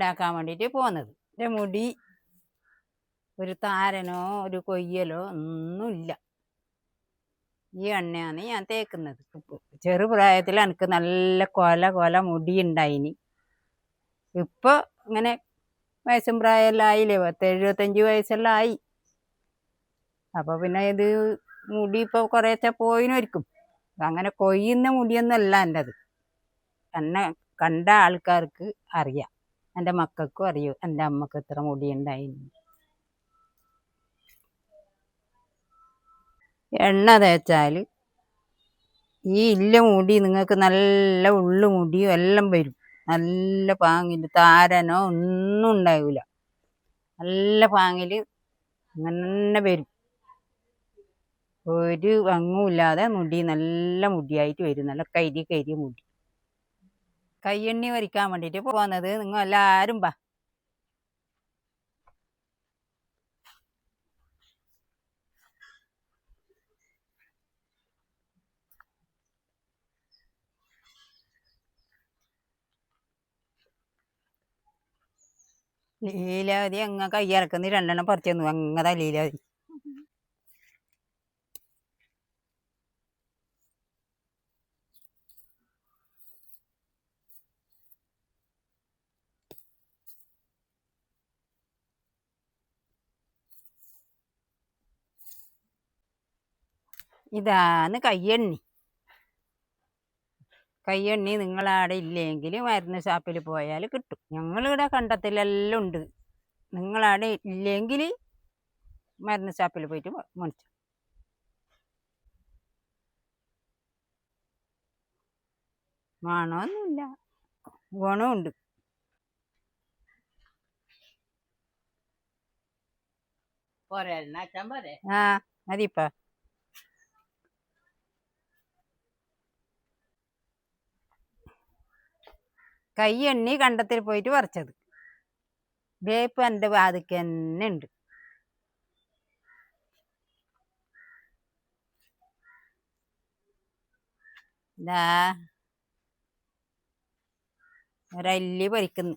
ഉണ്ടാക്കാൻ വേണ്ടിയിട്ട് പോകുന്നത്. എൻ്റെ മുടി ഒരു താരനോ ഒരു കൊയ്യലോ ഒന്നുമില്ല. ഈ എണ്ണയാണ് ഞാൻ തേക്കുന്നത്. ചെറുപ്രായത്തിൽ എനിക്ക് നല്ല കൊല മുടി ഉണ്ടായിനി. ഇപ്പോൾ ഇങ്ങനെ വയസ്സും പ്രായമെല്ലാം ആയില്ലേ, 70-75 വയസ്സെല്ലാം ആയി. അപ്പോൾ പിന്നെ ഇത് മുടി ഇപ്പോൾ കുറേശ്ശെ പോയിനായിരിക്കും. അങ്ങനെ കൊയ്യുന്ന മുടിയൊന്നും അല്ല എൻ്റെത്. എന്നെ കണ്ട ആൾക്കാർക്ക് അറിയാം, എൻ്റെ മക്കൾക്കും അറിയും എൻ്റെ അമ്മക്ക് ഇത്ര മുടി ഉണ്ടായിരുന്നു. എണ്ണ തേച്ചാൽ ഈ ഇല്ല മുടി നിങ്ങൾക്ക് നല്ല ഉള്ളു മുടിയും എല്ലാം വരും. നല്ല പാങ്ങിൽ താരനോ ഒന്നും ഉണ്ടാവില്ല. നല്ല പാങ്ങിൽ അങ്ങനെ വരും. ഒരു ഭംഗുമില്ലാതെ മുടി നല്ല മുടിയായിട്ട് വരും. നല്ല കരിയ മുടി. കയ്യെണ്ണി വരിക്കാൻ വേണ്ടിയിട്ട് പോകുന്നത്. നിങ്ങൾ എല്ലാവരും വാ. ലീലാവതി അങ്ങ് കയ്യിറക്കുന്ന 2 പറിച്ചു തന്നു. അങ്ങതാ ലീലാവതി. ഇതാണ് കയ്യെണ്ണി. കയ്യെണ്ണി നിങ്ങളവിടെ ഇല്ലെങ്കിൽ മരുന്ന് ഷാപ്പിൽ പോയാൽ കിട്ടും. ഞങ്ങളിവിടെ കണ്ടത്തിലെല്ലാം ഉണ്ട്. നിങ്ങളവിടെ ഇല്ലെങ്കിൽ മരുന്ന് ഷാപ്പിൽ പോയിട്ട് മേടിച്ചു. മണമൊന്നുമില്ല, ഗുണമുണ്ട്. ആ മതിപ്പാ. കയ്യെണ്ണി കണ്ടത്തിൽ പോയിട്ട് പറിച്ചത്. വേപ്പ് എൻ്റെ വാതിക്ക് തന്നെ ഉണ്ട്. ഇതാ ഒരല്ലി പറിക്കുന്നു.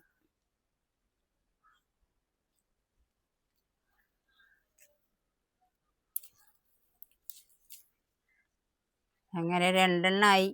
അങ്ങനെ 2 എണ്ണമായി.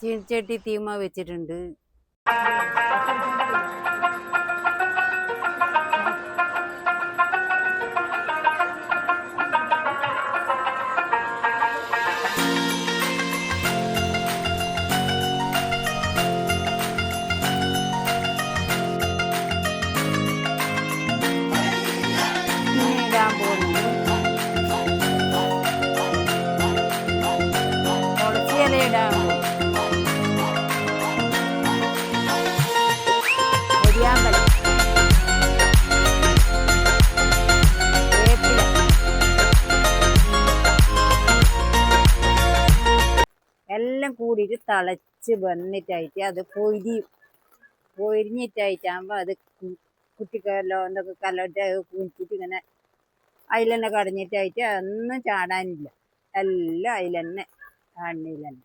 ചീനച്ചട്ടി തീമ വെച്ചിട്ടുണ്ട്. ഇടാൻ പോകുന്നു തുളസി ഇല ഇടാൻ പോകും. ഒരിയാമ്പലം, വേപ്പില എല്ലാം കൂടിയിട്ട് തിളച്ച് വന്നിട്ടായിട്ട് അത് പൊരിഞ്ഞിട്ടായിട്ടാകുമ്പോൾ അത് കുട്ടിക്കല്ലോ എന്തൊക്കെ കല്ലോട്ട് കുഴിച്ചിട്ട് ഇങ്ങനെ അതിൽ തന്നെ കടഞ്ഞിട്ടായിട്ട് ഒന്നും ചാടാനില്ല. എല്ലാം അതിൽ തന്നെ എണ്ണയിൽ തന്നെ.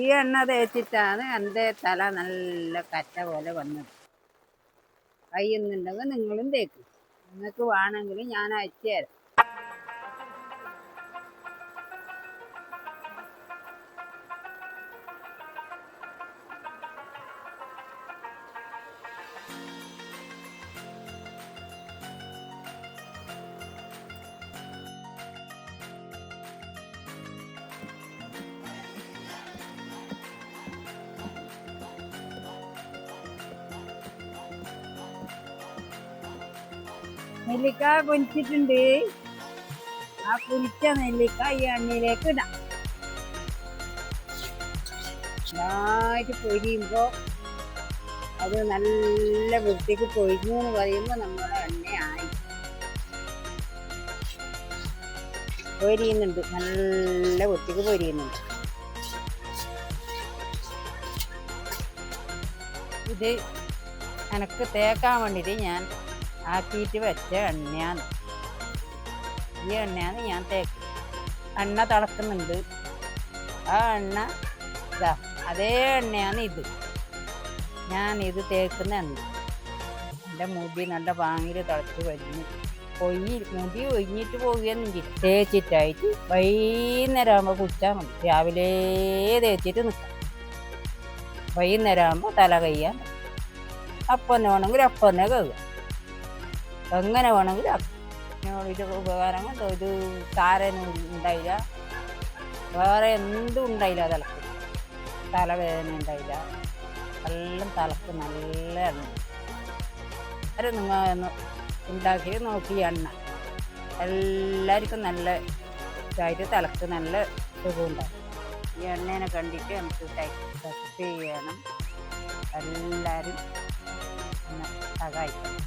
ഈ എണ്ണ തേച്ചിട്ടാണ് എൻ്റെ തല നല്ല കറ്റ പോലെ വന്നത്. കഴിയുന്നുണ്ടെങ്കിൽ നിങ്ങളും തേക്കും. നിങ്ങൾക്ക് വേണമെങ്കിൽ ഞാൻ അയച്ചു തരാം. നെല്ലിക്ക പൊരിച്ചിട്ടുണ്ട്. ആ പൊരിച്ച നെല്ലിക്ക ഈ എണ്ണയിലേക്ക് ഇടാം. നന്നായിട്ട് പൊരിയുമ്പോൾ അത് നല്ല വൃത്തിക്ക് പൊരിഞ്ഞു എന്ന് പറയുമ്പോൾ നമ്മുടെ എണ്ണയായി. പൊരിയുന്നുണ്ട്, നല്ല വൃത്തിക്ക് പൊരിയുന്നുണ്ട്. ഇത് എനിക്ക് തേക്കാൻ വേണ്ടിയിട്ട് ഞാൻ ആക്കിയിട്ട് വെച്ച എണ്ണയാണ്. ഈ എണ്ണയാണ് ഞാൻ തേക്ക്. എണ്ണ തിളക്കുന്നുണ്ട്. ആ എണ്ണ ഇതാ, അതേ എണ്ണയാണ് ഇത്. ഞാനിത് തേക്കുന്ന എണ്ണ. എൻ്റെ മുടി നല്ല പാങ്ങിൽ തിളച്ച് വരുന്നു. മുടി ഒഴിഞ്ഞിട്ട് പോവുകയെന്നെങ്കിൽ തേച്ചിട്ടായിട്ട് വൈകുന്നേരം ആകുമ്പോൾ കുടിച്ചാൽ മതി. രാവിലെ തേച്ചിട്ട് നിൽക്കാം. വൈകുന്നേരം ആകുമ്പോൾ തല കഴിയാൻ അപ്പം തന്നെ വേണമെങ്കിൽ അപ്പം തന്നെ കഴുകാം. എങ്ങനെ വേണമെങ്കിലും ആക്കാം. ഇതിൻ്റെ ഉപകാരങ്ങൾ ഒരു താരനും ഉണ്ടായില്ല, വേറെ എന്തും ഉണ്ടായില്ല. തലവേദന ഉണ്ടായില്ല. എല്ലാം തലക്ക് നല്ല എണ്ണ. അത് നിങ്ങൾ ഒന്ന് ഉണ്ടാക്കി നോക്കി. എണ്ണ എല്ലാവർക്കും നല്ല ഇതായിട്ട് തലക്ക് നല്ല സുഖമുണ്ടാകും. ഈ എണ്ണേനെ കണ്ടിട്ട് നമുക്ക് സബ്സ്ക്രൈബ് ചെയ്യണം. എല്ലാവരും സഹായിക്കണം.